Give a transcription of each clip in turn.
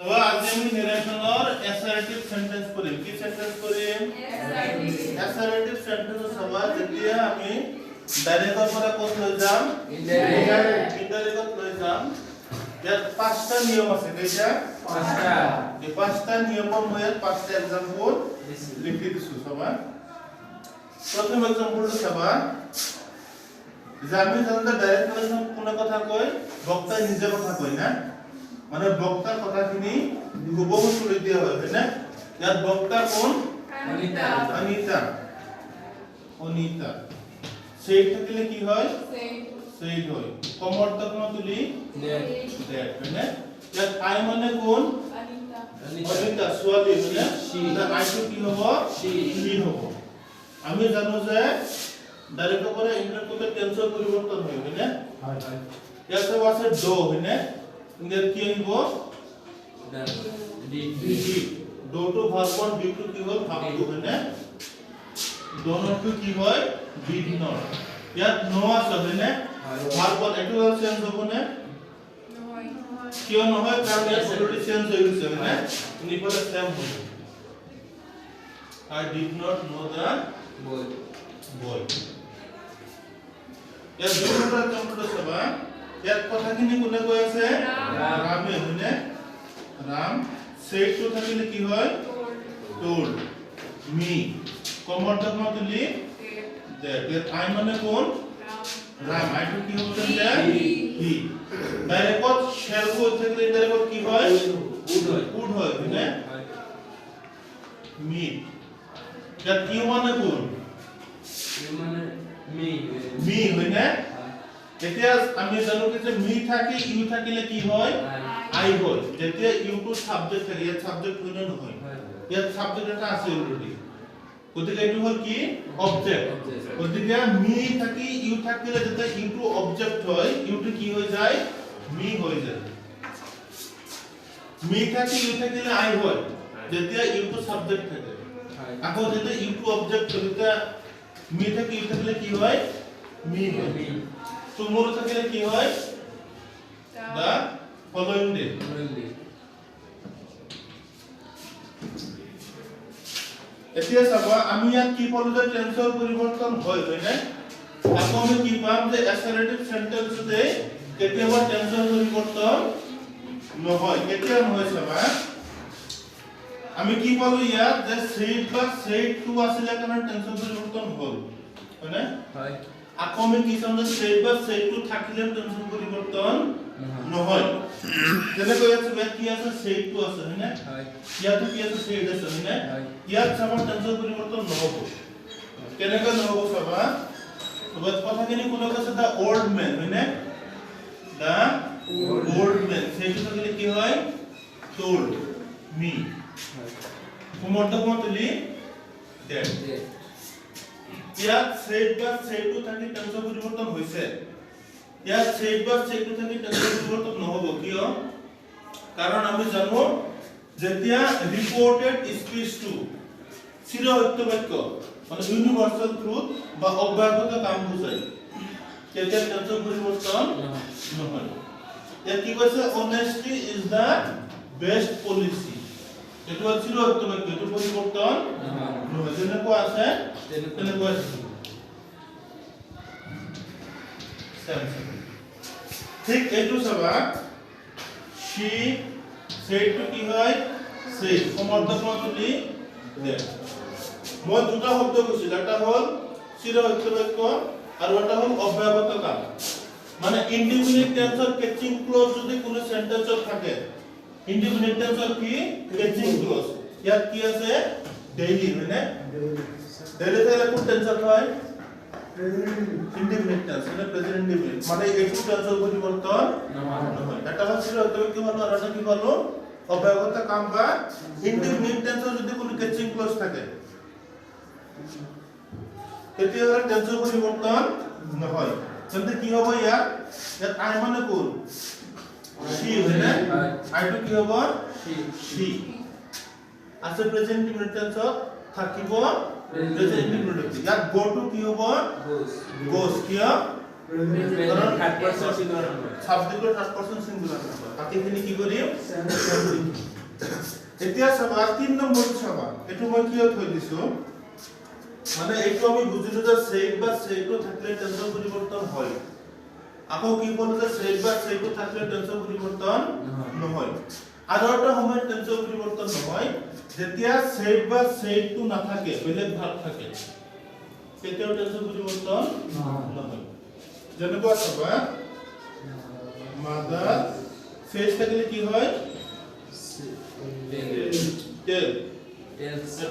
তবে আজি আমি নেৰেচনৰ অ্যাসাৰ্টিভ সেন্টেন্স কৰিম কি সেন্টেন্স কৰিম অ্যাসাৰ্টিভ সেন্টেন্স সবা যেতিয়া আমি ডাইৰেক্টৰ পৰা কোন লৈ যাম ইনডাইৰেক্টত লৈ যাম ইয়াত পাঁচটা নিয়ম আছে কেইটা পাঁচটা এই পাঁচটা নিয়মৰ মই ইয়াত পাঁচটা এক্সাম্পল লিখি দিছো সবা প্ৰথম এক্সাম্পলটো সবা যে আমি জানো ডাইৰেক্ট নেৰেচন কোনে কথা কয় বক্তা নিজে কথা কয় না মানে বক্তাৰ কথাখিনি হুবহু তুলি দিয়া হয় না ইয়াত বক্তা কোন অনিতা সেই থাকিলে কি হয় সেই হয় কমৰ্তক তুলি দ্যাট মানে ইয়াত আই মানে কোন অনিতা ছোৱালী মানে এটা আইটো কি হ'ব সি হ'ব আমি জানো যে ডাইৰেক্ট পৰা ইনডাইৰেক্ট টেন্সৰ পৰিৱৰ্তন হয় না হয় ইয়াত আছে ডো হয়নে ইংরেজি কি হইব ডি ডো টু ভার্ব অন ডি টু কি হল ভার্ব টু হয়নে ডোনৰ টু কি হয় বি নট ইয়াত নো আছে হয়নে ভাৰ্ব অন এটো চেঞ্জ হ'বনে নহয় কিয় নহয় কাৰণ ইয়াত অলৰেডি চেঞ্জ হৈ গৈছে হয়নে নিপলে সেম হ'ব I did not know the boy ইয়াত দুটা কম্পিউটাৰ সভা ইয়াত কথাখিনি কোনে কৈ আছে ৰামে হয়নে ৰাম said to থাকিলে কি হয় told me কমৰ্তক তুলি that ইয়াত I মানে কোন ৰাম I to কি হ'ব যে he ডাইৰেক্টত shall কৈ থাকিলে ডাইৰেক্টত কি হয় would হয় হয়নে me ইয়াত কি মানে কোন me হয়নে এতিয়া আমি জানো যে মি থাকি ইউ থাকিলে কি হয় আই হয় যেতিয়া ইউ টু সাবজেক্ট থাকে ইয়াত সাবজেক্ট হয় না নহয় ইয়াত সাবজেক্ট এটা আছে অলৰেডি গতিকে এটো হল কি অবজেক্ট গতিকে মি থাকি ইউ থাকিলে যেতিয়া ইউ টু অবজেক্ট হয় ইউ টু কি হৈ যায় মি হৈ যায় মি থাকি ইউ থাকিলে আই হয় যেতিয়া ইউ টু সাবজেক্ট থাকে আকৌ যেতিয়া ইউ টু অবজেক্ট হয় তেতিয়া মি থাকি ইউ থাকিলে কি হয় মি হয় tomorrow থাকিলে কি হয় the following day এতিয়া চাবা আমি ইয়াত কি পালো যে টেন্সৰ পৰিৱৰ্তন হয় হয়নে আকৌ আমি কি পাম যে অ্যাসাৰ্টিভ সেন্টেন্সতে কেতিয়াবা টেন্সৰ পৰিৱৰ্তন নহয় কেতিয়া নহয় চাবা আমি কি পালো ইয়াত যে said বা said to আছিল কাৰণ টেন্সৰ পৰিৱৰ্তন হ'ল হয়নে হয় আকৌ আমি কি চাম যে said বা said to থাকিলে টেন্সৰ পৰিৱৰ্তন নহয় যেনেকৈ ইয়াত কি আছে said to আছে হয়নে হয় ইয়াত কি আছে said আছে হয়নে ইয়াত চাবা টেন্সৰ পৰিৱৰ্তন নহব কেনেকৈ নহব চাবা বহুত কথাখিনি কোনে কৈছে দা old man হয়নে দা old man said to থাকিলে কি হয় told me কমৰ্তক তুলি that ইয়াত said বা said to থাকি টেন্সৰ পৰিৱৰ্তন হৈছে ইয়াত said বা said to থাকি টেন্সৰ পৰিৱৰ্তন নহব কিয় কাৰণ আমি জানো যেতিয়া ৰিপোৰ্টেড স্পিচ টু চিৰ সত্য বাক্য মানে ইউনিভাৰ্সাল ট্ৰুথ বা অব্যাহত কাম বুজায় তেতিয়া টেন্সৰ পৰিৱৰ্তন নহয় ইয়াত কি কৈছে honesty is the best policy এটো চিৰ সত্য বাক্য এটো পৰিৱৰ্তন নহয় যেনেকুৱা আছে তেনেকুৱা আছে ঠিক এটো চাবা she said to কি হয় said সমৰ্থক তুলি that মই দুটা শব্দ কৈছিল এটা হল চিৰ সত্য বাক্য আৰু এটা হল অব্যাহত কাম মানে ইনডিফিনিট টেন্সৰ কেচিং ক্লজ যদি কোনো সেন্টেন্সত থাকে ইনডিফিনিট টেন্সৰ কি কেচিং ক্লজ ইয়াত কি আছে ডেইলি মানে ডেইলি তাহলে কোন টেন্সৰ হয় ইনডিফিনিট টেন্স মানে প্ৰেজেন্ট ইনডিফিনিট মানে এইটো টেন্সৰ পৰিৱৰ্তন নহয় এটা হল চিৰ সত্য বাক্য হল আৰু এটা কি হল অব্যাহত কাম বা ইনডিফিনিট টেন্সৰ যদি কোনো কেচিং ক্লজ থাকে তেতিয়া হলে টেন্সৰ পৰিৱৰ্তন নহয় তেন্তে কি হ'ব ইয়াত আই মানে কোন she হয়নে আই টু কি হ'ব she আছে প্রেজেন্ট ইনডিফিনিট টেন্সত থাকিব প্রেজেন্ট ইনডিফিনিট ইয়াত go to কি হ'ব goes কিয় কারণ থার্ড পারসন সিঙ্গুলার সাবজেক্টৰ থাৰ্ড পাৰসন সিঙ্গুলাৰ বাকিখিনি কি কৰিম এতিয়া চাবা 3 নম্বৰ চাবা এটো মই কিয় থৈ দিছো মানে এইটো আমি বুজিলো যে সেট বা সেটটো থাকলে টেন্সৰ পৰিৱৰ্তন হয় আকৌ কি বলো যে সেট বা সেটটো থাকলে টেন্সৰ পৰিৱৰ্তন নহয় আৰু এটা সময়ত টেন্সৰ পৰিৱৰ্তন নহয় যেতিয়া সেট বা সেটটো নাথাকে বেলেগ ভাগ থাকে তেতিয়াও টেন্সৰ পৰিৱৰ্তন নহয় যেনেকুৱা চাবা মাদাৰ ফেস থাকিলে কি হয়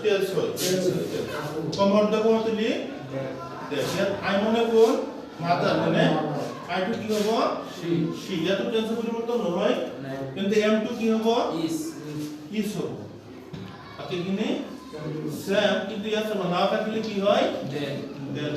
টেলস হয় কমৰ্দ কোনলি দেখেন আই মানে কোন মাদাৰ মানে আইটো কি হ'ব সি ইয়াতো টেন্সৰ পৰিৱৰ্তন নহয় কিন্তু এম2 কি হ'ব ইজ হ'ব বাকিখিনি সেম কিন্তু ইয়াত নাও থাকিলে কি হয় ডেল